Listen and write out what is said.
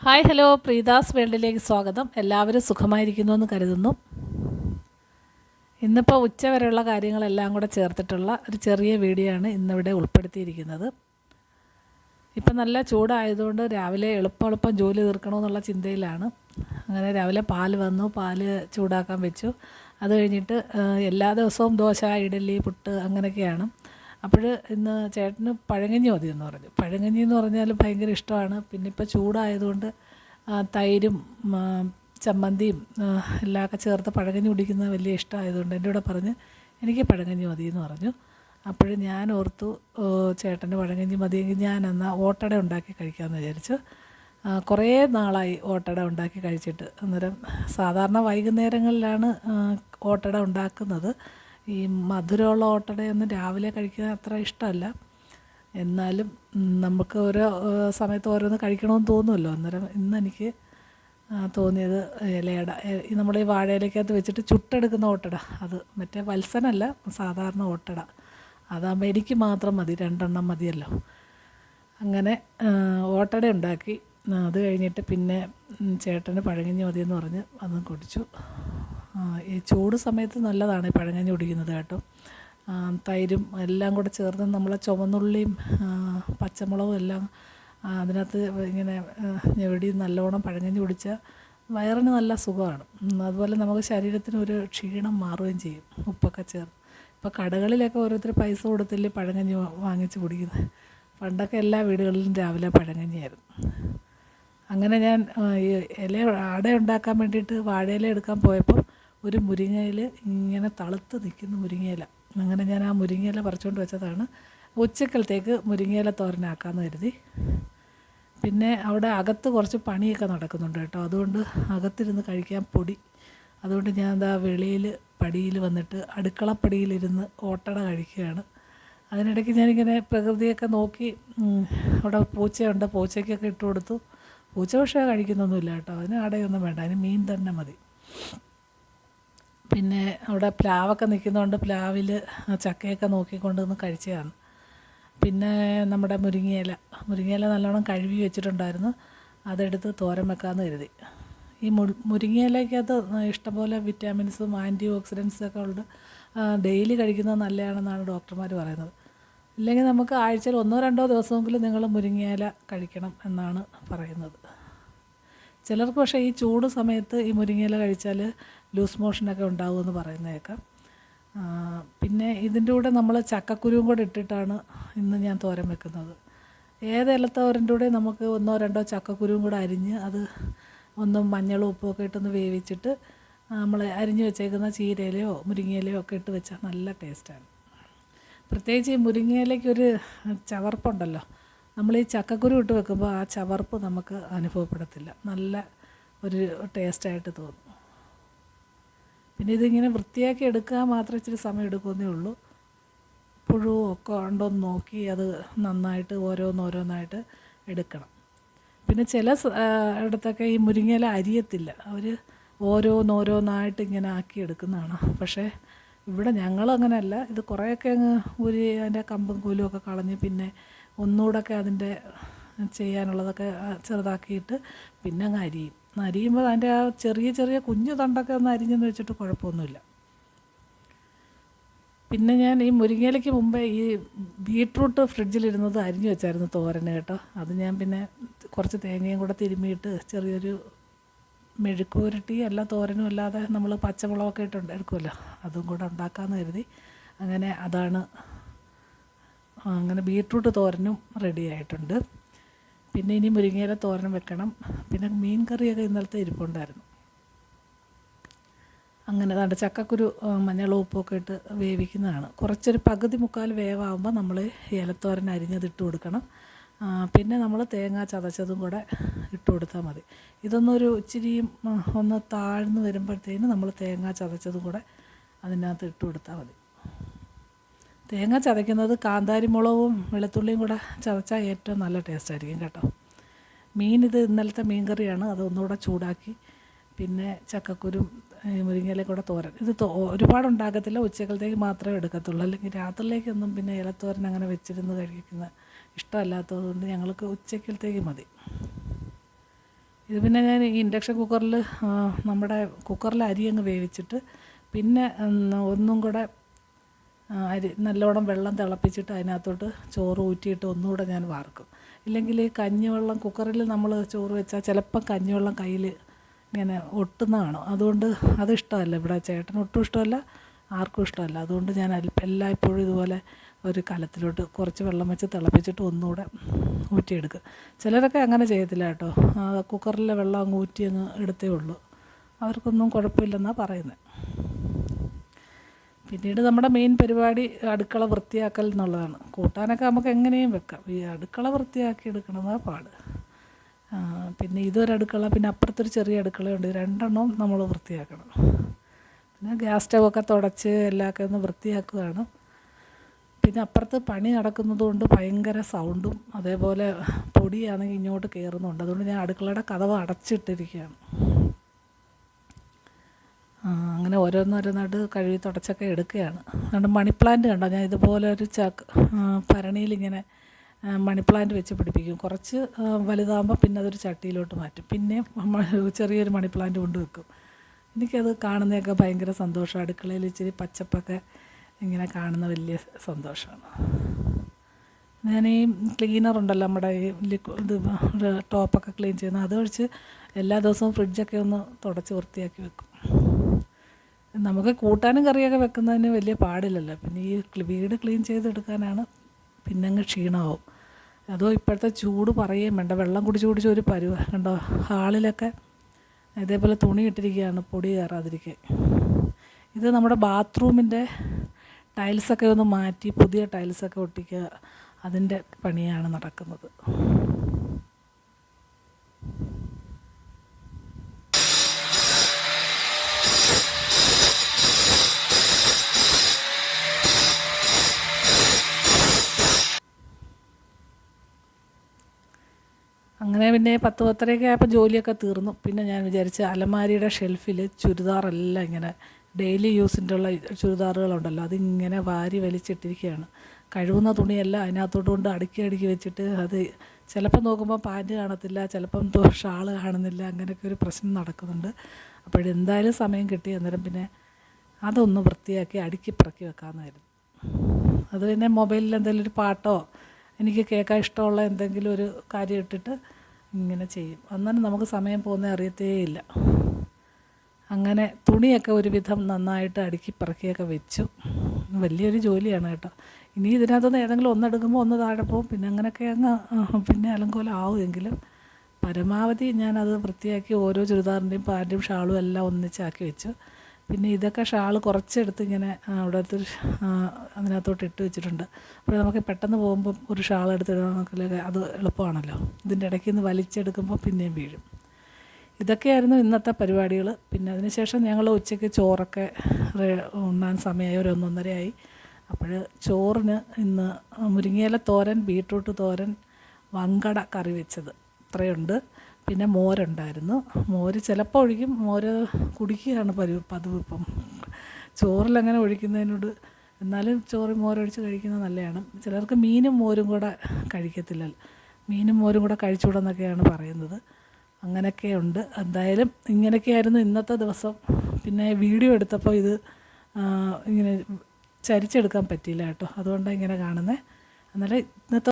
Hi hello പ്രീതാസ് വേൾഡിലേക്ക് സ്വാഗതം. എല്ലാവരും സുഖമായിരിക്കുന്നു എന്ന് കരുതുന്നു. ഇന്നിപ്പോൾ ഉച്ച വരെയുള്ള കാര്യങ്ങളെല്ലാം കൂടെ ചേർത്തിട്ടുള്ള ഒരു ചെറിയ വീഡിയോ ആണ് ഇന്നിവിടെ ഉൾപ്പെടുത്തിയിരിക്കുന്നത്. ഇപ്പം നല്ല ചൂടായതുകൊണ്ട് രാവിലെ എളുപ്പം ജോലി തീർക്കണമെന്നുള്ള ചിന്തയിലാണ്. അങ്ങനെ രാവിലെ പാൽ വന്നു, പാൽ ചൂടാക്കാൻ വെച്ചു. അത് കഴിഞ്ഞിട്ട് എല്ലാ ദിവസവും ദോശ, ഇഡലി, പുട്ട് അങ്ങനെയൊക്കെയാണ്. അപ്പോൾ ഇന്ന് ചേട്ടന് പഴങ്കഞ്ഞി മതിയെന്ന് പറഞ്ഞു. പഴങ്കഞ്ഞി എന്ന് പറഞ്ഞാൽ ഭയങ്കര ഇഷ്ടമാണ്. പിന്നെ ഇപ്പോൾ ചൂടായതുകൊണ്ട് തൈരും ചമ്മന്തിയും എല്ലാമൊക്കെ ചേർത്ത് പഴങ്കഞ്ഞി കുടിക്കുന്നത് വലിയ ഇഷ്ടമായതുകൊണ്ട് എൻ്റെ കൂടെ പറഞ്ഞ് എനിക്ക് പഴങ്കഞ്ഞി മതിയെന്ന് പറഞ്ഞു. അപ്പോൾ ഞാൻ ഓർത്തു ചേട്ടന് പഴങ്കഞ്ഞി മതിയെങ്കിൽ ഞാൻ എന്നാൽ ഓട്ടട ഉണ്ടാക്കി കഴിക്കാമെന്ന് വിചാരിച്ചു. കുറേ നാളായി ഓട്ടട ഉണ്ടാക്കി കഴിച്ചിട്ട്. അന്നേരം സാധാരണ വൈകുന്നേരങ്ങളിലാണ് ഓട്ടട ഉണ്ടാക്കുന്നത്. ഈ മധുരമുള്ള ഓട്ടടയൊന്നും രാവിലെ കഴിക്കാൻ അത്ര ഇഷ്ടമല്ല. എന്നാലും നമുക്ക് ഓരോ സമയത്ത് ഓരോന്ന് കഴിക്കണമെന്ന് തോന്നുമല്ലോ. അന്നേരം ഇന്നെനിക്ക് തോന്നിയത് ഇലയട, നമ്മൾ ഈ വാഴയിലക്കകത്ത് വെച്ചിട്ട് ചുട്ടെടുക്കുന്ന ഓട്ടട, അത് മറ്റേ വത്സനല്ല, സാധാരണ ഓട്ടട. അതാകുമ്പോൾ എനിക്ക് മാത്രം മതി, 2 എണ്ണം മതിയല്ലോ. അങ്ങനെ ഓട്ടട ഉണ്ടാക്കി. അത് കഴിഞ്ഞിട്ട് പിന്നെ ചേട്ടന് പഴങ്കഞ്ഞി മതിയെന്ന് പറഞ്ഞ് അതും കുടിച്ചു. ഈ ചൂട് സമയത്ത് നല്ലതാണ് ഈ പഴങ്കഞ്ഞി കുടിക്കുന്നത് കേട്ടോ. തൈരും എല്ലാം കൂടെ ചേർന്ന് നമ്മളെ ചുവന്നുള്ളിയും പച്ചമുളകും എല്ലാം അതിനകത്ത് ഇങ്ങനെ ഞെവിടി നല്ലോണം പഴങ്കഞ്ഞി കുടിച്ചാൽ വയറിന് നല്ല സുഖമാണ്. അതുപോലെ നമുക്ക് ശരീരത്തിന് ഒരു ക്ഷീണം മാറുകയും ചെയ്യും, ഉപ്പൊക്കെ ചേർന്ന്. ഇപ്പോൾ കടകളിലൊക്കെ ഓരോരുത്തർ പൈസ കൊടുത്തില്ലേ പഴങ്കഞ്ഞി വാങ്ങിച്ച് കുടിക്കുന്നത്. പണ്ടൊക്കെ എല്ലാ വീടുകളിലും രാവിലെ പഴങ്കഞ്ഞിയായിരുന്നു. അങ്ങനെ ഞാൻ ഈ അട ഉണ്ടാക്കാൻ വേണ്ടിയിട്ട് വാഴയില എടുക്കാൻ പോയപ്പോൾ ഒരു മുരിങ്ങയില ഇങ്ങനെ തളുത്ത് നിൽക്കുന്ന മുരിങ്ങയില. അങ്ങനെ ഞാൻ ആ മുരിങ്ങയില പറിച്ചുകൊണ്ട് വെച്ചതാണ്. ഉച്ചക്കലത്തേക്ക് മുരിങ്ങയില തോരനാക്കാമെന്ന് കരുതി. പിന്നെ അവിടെ അകത്ത് കുറച്ച് പണിയൊക്കെ നടക്കുന്നുണ്ട് കേട്ടോ. അതുകൊണ്ട് അകത്തിരുന്ന് കഴിക്കാൻ പൊടി. അതുകൊണ്ട് ഞാൻ എന്താ വെളിയിൽ പടിയിൽ വന്നിട്ട് അടുക്കളപ്പടിയിലിരുന്ന് ഓട്ടട കഴിക്കുകയാണ്. അതിനിടയ്ക്ക് ഞാനിങ്ങനെ പ്രകൃതിയൊക്കെ നോക്കി. അവിടെ പൂച്ചയുണ്ട്, പൂച്ചയ്ക്കൊക്കെ ഇട്ട് കൊടുത്തു. പൂച്ച പക്ഷേ കഴിക്കുന്നൊന്നുമില്ല കേട്ടോ. അതിന് അടയൊന്നും വേണ്ട, അതിന് മീൻ തന്നെ മതി. പിന്നെ അവിടെ പ്ലാവൊക്കെ നിൽക്കുന്നതുകൊണ്ട് പ്ലാവിൽ ചക്കയൊക്കെ നോക്കിക്കൊണ്ട് നിന്ന് കഴിച്ചതാണ്. പിന്നെ നമ്മുടെ മുരിങ്ങയില നല്ലോണം കഴുകി വെച്ചിട്ടുണ്ടായിരുന്നു. അതെടുത്ത് തോരൻ വെക്കാമെന്ന് കരുതി. ഈ മുരിങ്ങയിലക്കകത്ത് ഇഷ്ടംപോലെ വിറ്റാമിൻസും ആൻറ്റി ഓക്സിഡൻസൊക്കെ ഉണ്ട്. ഡെയിലി കഴിക്കുന്നത് നല്ലതാണെന്നാണ് ഡോക്ടർമാർ പറയുന്നത്. ഇല്ലെങ്കിൽ നമുക്ക് ആഴ്ചയിൽ 1-2 ദിവസമെങ്കിലും നിങ്ങൾ മുരിങ്ങയില കഴിക്കണം എന്നാണ് പറയുന്നത്. ചിലർക്ക് പക്ഷേ ഈ ചൂട് സമയത്ത് ഈ മുരിങ്ങയില കഴിച്ചാൽ ലൂസ് മോഷനൊക്കെ ഉണ്ടാകുമെന്ന് പറയുന്നേക്കാം. പിന്നെ ഇതിൻ്റെ കൂടെ നമ്മൾ ചക്കക്കുരുവും കൂടെ ഇട്ടിട്ടാണ് ഇന്ന് ഞാൻ തോരൻ വെക്കുന്നത്. ഏത് ഇലത്തോരൻ്റെ കൂടെ നമുക്ക് 1-2 ചക്കക്കുരുവും കൂടെ അരിഞ്ഞ് അത് മഞ്ഞളും ഉപ്പുമൊക്കെ ഇട്ടൊന്ന് വേവിച്ചിട്ട് നമ്മൾ അരിഞ്ഞ് വെച്ചേക്കുന്ന ചീരയിലയോ മുരിങ്ങയിലയോ ഒക്കെ ഇട്ട് വെച്ചാൽ നല്ല ടേസ്റ്റാണ്. പ്രത്യേകിച്ച് ഈ മുരിങ്ങയിലേക്കൊരു ചവർപ്പുണ്ടല്ലോ. നമ്മൾ ഈ ചക്കക്കുരു ഇട്ട് വെക്കുമ്പോൾ ആ ചവർപ്പ് നമുക്ക് അനുഭവപ്പെടത്തില്ല, നല്ല ഒരു ടേസ്റ്റായിട്ട് തോന്നും. പിന്നെ ഇതിങ്ങനെ വൃത്തിയാക്കി എടുക്കാൻ മാത്രം ഇച്ചിരി സമയം എടുക്കുന്നേ ഉള്ളൂ. പുഴുവൊക്കെ ഉണ്ടോയെന്ന് നോക്കി അത് നന്നായിട്ട് ഓരോന്നായിട്ട് എടുക്കണം. പിന്നെ ചില ഇടത്തൊക്കെ ഈ മുരിങ്ങയില അരിയത്തില്ല, അവർ ഓരോന്നായിട്ട് ഇങ്ങനെ ആക്കി എടുക്കുന്നതാണ്. പക്ഷേ ഇവിടെ ഞങ്ങളങ്ങനെയല്ല. ഇത് കുറേയൊക്കെ അങ്ങ് അതിൻ്റെ കമ്പും കൂലും ഒക്കെ കളഞ്ഞ് പിന്നെ ഒന്നുകൂടെയൊക്കെ അതിൻ്റെ ചെയ്യാനുള്ളതൊക്കെ ചെറുതാക്കിയിട്ട് പിന്നെ അങ്ങ് അരിയുമ്പോൾ അതിൻ്റെ ആ ചെറിയ കുഞ്ഞു തണ്ടൊക്കെ ഒന്ന് അരിഞ്ഞെന്ന് വെച്ചിട്ട് കുഴപ്പമൊന്നുമില്ല. പിന്നെ ഞാൻ ഈ മുരിങ്ങയിലയ്ക്ക് മുമ്പേ ഈ ബീട്രൂട്ട് ഫ്രിഡ്ജിലിരുന്നത് അരിഞ്ഞു വെച്ചായിരുന്നു തോരന് കേട്ടോ. അത് ഞാൻ പിന്നെ കുറച്ച് തേങ്ങയും കൂടെ തിരുമ്മിയിട്ട് ചെറിയൊരു മെഴുക്ക് പുരട്ടി അല്ല തോരനും അല്ലാതെ നമ്മൾ പച്ചമുളകൊക്കെ ഇട്ടുണ്ട് എടുക്കുമല്ലോ, അതും കൂടെ ഉണ്ടാക്കാമെന്ന് കരുതി. അങ്ങനെ ബീട്രൂട്ട് തോരനും റെഡി ആയിട്ടുണ്ട്. പിന്നെ ഇനി മുരിങ്ങയില തോരൻ വെക്കണം. പിന്നെ മീൻ കറിയൊക്കെ ഇന്നലത്തെ ഇരിപ്പുണ്ടായിരുന്നു. അങ്ങനെ അതാണ്ട് ചക്കക്കുരു മഞ്ഞളും ഉപ്പൊക്കെ ഇട്ട് വേവിക്കുന്നതാണ്. കുറച്ചൊരു പകുതി മുക്കാൽ വേവാകുമ്പോൾ നമ്മൾ ഇലത്തോരൻ അരിഞ്ഞതിട്ട് കൊടുക്കണം. പിന്നെ നമ്മൾ തേങ്ങ ചതച്ചതും കൂടെ ഇട്ട് കൊടുത്താൽ മതി. ഇതൊന്നൊരു ഇച്ചിരിയും ഒന്ന് താഴ്ന്ന് വരുമ്പോഴത്തേന് നമ്മൾ തേങ്ങ ചതച്ചതും കൂടെ അതിനകത്ത് ഇട്ട് കൊടുത്താൽ മതി. തേങ്ങ ചതയ്ക്കുന്നത് കാന്താരി മുളകും വെളുത്തുള്ളിയും കൂടെ ചതച്ചാൽ ഏറ്റവും നല്ല ടേസ്റ്റായിരിക്കും കേട്ടോ. ഇത് ഇന്നലത്തെ മീൻ കറിയാണ്, അതൊന്നുകൂടെ ചൂടാക്കി. പിന്നെ ചക്കക്കുരും മുരിങ്ങയില കൂടെ തോരൻ. ഇത് ഒരുപാടുണ്ടാക്കത്തില്ല, ഉച്ചക്കലത്തേക്ക് മാത്രമേ എടുക്കത്തുള്ളൂ. അല്ലെങ്കിൽ രാത്രിയിലേക്കൊന്നും പിന്നെ ഇലത്തോരൻ അങ്ങനെ വെച്ചിരുന്ന് കഴിക്കുന്ന ഇഷ്ടമല്ലാത്തതുകൊണ്ട് ഞങ്ങൾക്ക് ഉച്ചക്കലത്തേക്ക് മതി. ഇത് പിന്നെ ഞാൻ ഈ ഇൻഡക്ഷൻ കുക്കറിൽ നമ്മുടെ കുക്കറിൽ അരി അങ്ങ് വേവിച്ചിട്ട് പിന്നെ ഒന്നും കൂടെ അരി നല്ലോണം വെള്ളം തിളപ്പിച്ചിട്ട് അതിനകത്തോട്ട് ചോറ് ഊറ്റിയിട്ട് ഒന്നുകൂടെ ഞാൻ വാർക്കും. ഇല്ലെങ്കിൽ കഞ്ഞിവെള്ളം കുക്കറിൽ നമ്മൾ ചോറ് വെച്ചാൽ ചിലപ്പം കഞ്ഞിവെള്ളം കയ്യിൽ ഇങ്ങനെ ഒട്ടുന്ന കാണും. അതുകൊണ്ട് അതിഷ്ടമല്ല, ഇവിടെ ചേട്ടന് ഒട്ടും ഇഷ്ടമല്ല, ആർക്കും ഇഷ്ടമല്ല. അതുകൊണ്ട് ഞാൻ എല്ലായ്പ്പോഴും ഇതുപോലെ ഒരു കലത്തിലോട്ട് കുറച്ച് വെള്ളം വെച്ച് തിളപ്പിച്ചിട്ട് ഒന്നുകൂടെ ഊറ്റിയെടുക്കും. ചിലരൊക്കെ അങ്ങനെ ചെയ്യത്തില്ല കേട്ടോ, കുക്കറിലെ വെള്ളം അങ്ങ് ഊറ്റി അങ്ങ് എടുത്തേ ഉള്ളൂ. അവർക്കൊന്നും കുഴപ്പമില്ലെന്നാണ് പറയുന്നത്. പിന്നീട് നമ്മുടെ മെയിൻ പരിപാടി അടുക്കള വൃത്തിയാക്കൽ എന്നുള്ളതാണ്. കൂട്ടാനൊക്കെ നമുക്ക് എങ്ങനെയും വെക്കാം, ഈ അടുക്കള വൃത്തിയാക്കി എടുക്കണതാണ് പാട്. പിന്നെ ഇതൊരടുക്കള, പിന്നെ അപ്പുറത്തൊരു ചെറിയ അടുക്കളയുണ്ട്. 2 എണ്ണവും നമ്മൾ വൃത്തിയാക്കണം. പിന്നെ ഗ്യാസ് സ്റ്റവൊക്കെ തുടച്ച് എല്ലാമൊക്കെ ഒന്ന് വൃത്തിയാക്കുകയാണ്. പിന്നെ അപ്പുറത്ത് പണി നടക്കുന്നത് കൊണ്ട് ഭയങ്കര സൗണ്ടും അതേപോലെ പൊടിയാണെങ്കിൽ ഇങ്ങോട്ട് കയറുന്നുണ്ട്. അതുകൊണ്ട് ഞാൻ അടുക്കളയുടെ കതവ് അടച്ചിട്ടിരിക്കുകയാണ്. അങ്ങനെ ഓരോന്നോരോന്നായിട്ട് കഴുകി തുടച്ചൊക്കെ എടുക്കുകയാണ്. അതുകൊണ്ട് മണി പ്ലാന്റ് കണ്ടോ, ഞാൻ ഇതുപോലെ ഒരു ഭരണിയിലിങ്ങനെ മണി പ്ലാന്റ് വെച്ച് പിടിപ്പിക്കും. കുറച്ച് വലുതാകുമ്പോൾ പിന്നെ അതൊരു ചട്ടിയിലോട്ട് മാറ്റും. പിന്നെയും ചെറിയൊരു മണി പ്ലാന്റ് കൊണ്ട് വെക്കും. എനിക്കത് കാണുന്നതൊക്കെ ഭയങ്കര സന്തോഷമാണ്. അടുക്കളയിൽ ഇച്ചിരി പച്ചപ്പൊക്കെ ഇങ്ങനെ കാണുന്ന വലിയ സന്തോഷമാണ്. ഞാൻ ഈ ക്ലീനറുണ്ടല്ലോ, നമ്മുടെ ഈ ഇത് ടോപ്പൊക്കെ ക്ലീൻ ചെയ്യുന്നത്, അത് ഒഴിച്ച് എല്ലാ ദിവസവും ഫ്രിഡ്ജൊക്കെ ഒന്ന് തുടച്ച് വൃത്തിയാക്കി വെക്കും. നമുക്ക് കൂട്ടാനും കറിയൊക്കെ വെക്കുന്നതിന് വലിയ പാടില്ലല്ലോ, പിന്നെ ഈ വീട് ക്ലീൻ ചെയ്തെടുക്കാനാണ് പിന്നെ അങ്ങ് ക്ഷീണമാവും. അതോ ഇപ്പോഴത്തെ ചൂട് പറയുകയും വേണ്ട, വെള്ളം കുടിച്ച് ഒരു പരുവ കണ്ടോ. ഹാളിലൊക്കെ ഇതേപോലെ തുണി ഇട്ടിരിക്കുകയാണ് പൊടി കയറാതിരിക്കാൻ. ഇത് നമ്മുടെ ബാത്റൂമിൻ്റെ ടൈൽസൊക്കെ ഒന്ന് മാറ്റി പുതിയ ടൈൽസൊക്കെ ഒട്ടിക്കുക, അതിൻ്റെ പണിയാണ് നടക്കുന്നത്. അങ്ങനെ പിന്നെ 10-10:30 ആയപ്പോൾ ജോലിയൊക്കെ തീർന്നു. പിന്നെ ഞാൻ വിചാരിച്ച് അലമാരിയുടെ ഷെൽഫിൽ ചുരിദാറെല്ലാം ഇങ്ങനെ ഡെയിലി യൂസിൻ്റെ ഉള്ള ചുരിദാറുകളുണ്ടല്ലോ, അതിങ്ങനെ വാരി വലിച്ചിട്ടിരിക്കുകയാണ്. കഴുകുന്ന തുണിയെല്ലാം അതിനകത്തോട്ട് കൊണ്ട് അടുക്കി വെച്ചിട്ട് അത് ചിലപ്പം നോക്കുമ്പോൾ പാൻറ്റ് കാണത്തില്ല, ചിലപ്പം ഷാള് കാണുന്നില്ല, അങ്ങനെയൊക്കെ ഒരു പ്രശ്നം നടക്കുന്നുണ്ട്. അപ്പോഴെന്തായാലും സമയം കിട്ടി. അന്നേരം പിന്നെ അതൊന്ന് വൃത്തിയാക്കി അടുക്കി പറക്കി വെക്കാമെന്നായിരുന്നു. അത് പിന്നെ മൊബൈലിൽ എന്തെങ്കിലും ഒരു പാട്ടോ എനിക്ക് കേൾക്കാൻ ഇഷ്ടമുള്ള എന്തെങ്കിലും ഒരു കാര്യം ഇട്ടിട്ട് ഇങ്ങനെ ചെയ്യും. അന്നേരം നമുക്ക് സമയം പോകുന്നത് അറിയത്തേയില്ല. അങ്ങനെ തുണിയൊക്കെ ഒരുവിധം നന്നായിട്ട് അടുക്കി പറക്കിയൊക്കെ വെച്ചു. വലിയൊരു ജോലിയാണ് കേട്ടോ. ഇനി ഇതിനകത്തുനിന്ന് ഏതെങ്കിലും ഒന്നെടുക്കുമ്പോൾ ഒന്ന് താഴെ പോകും, പിന്നെ അങ്ങനെയൊക്കെ അങ്ങ് പിന്നെ അലങ്കോലം ആവുമെങ്കിലും പരമാവധി ഞാനത് വൃത്തിയാക്കി ഓരോ ചുരിദാറിൻ്റെയും പാൻറ്റും ഷാളും എല്ലാം ഒന്നിച്ചാക്കി വെച്ചു. പിന്നെ ഇതൊക്കെ ഷാള് കുറച്ചെടുത്ത് ഇങ്ങനെ അവിടുത്തെ അതിനകത്തോട്ട് ഇട്ട് വെച്ചിട്ടുണ്ട്. അപ്പോൾ നമുക്ക് പെട്ടെന്ന് പോകുമ്പോൾ ഒരു ഷാൾ എടുത്തിടണമെങ്കിൽ അത് എളുപ്പമാണല്ലോ. ഇതിൻ്റെ ഇടയ്ക്ക് നിന്ന് വലിച്ചെടുക്കുമ്പോൾ പിന്നെയും വീഴും. ഇതൊക്കെയായിരുന്നു ഇന്നത്തെ പരിപാടികൾ. പിന്നെ അതിനുശേഷം ഞങ്ങൾ ഉച്ചയ്ക്ക് ചോറൊക്കെ ഉണ്ണാൻ സമയമായി, ഒരു 1:30 അപ്പോൾ ചോറിന് ഇന്ന് മുരിങ്ങയില തോരൻ, ബീട്രൂട്ട് തോരൻ, വങ്കട കറി വെച്ചത് ഇത്രയുണ്ട്. പിന്നെ മോരുണ്ടായിരുന്നു. മോര് ചിലപ്പോൾ ഒഴിക്കും, മോര് കുടിക്കുകയാണ് പതിവ് ഇപ്പം. ചോറിലങ്ങനെ ഒഴിക്കുന്നതിനോട്, എന്നാലും ചോറ് മോരൊഴിച്ച് കഴിക്കുന്നത് നല്ലതാണ്. ചിലർക്ക് മീനും മോരും കൂടെ കഴിക്കത്തില്ലല്ലോ, മീനും മോരും കൂടെ കഴിച്ചുകൂടെന്നൊക്കെയാണ് പറയുന്നത്. അങ്ങനെയൊക്കെയുണ്ട്. എന്തായാലും ഇങ്ങനെയൊക്കെയായിരുന്നു ഇന്നത്തെ ദിവസം. പിന്നെ വീഡിയോ എടുത്തപ്പോൾ ഇത് ഇങ്ങനെ ചരിച്ചെടുക്കാൻ പറ്റിയില്ല കേട്ടോ, അതുകൊണ്ടാണ് ഇങ്ങനെ കാണുന്നത്. എന്നാലും ഇന്നത്തെ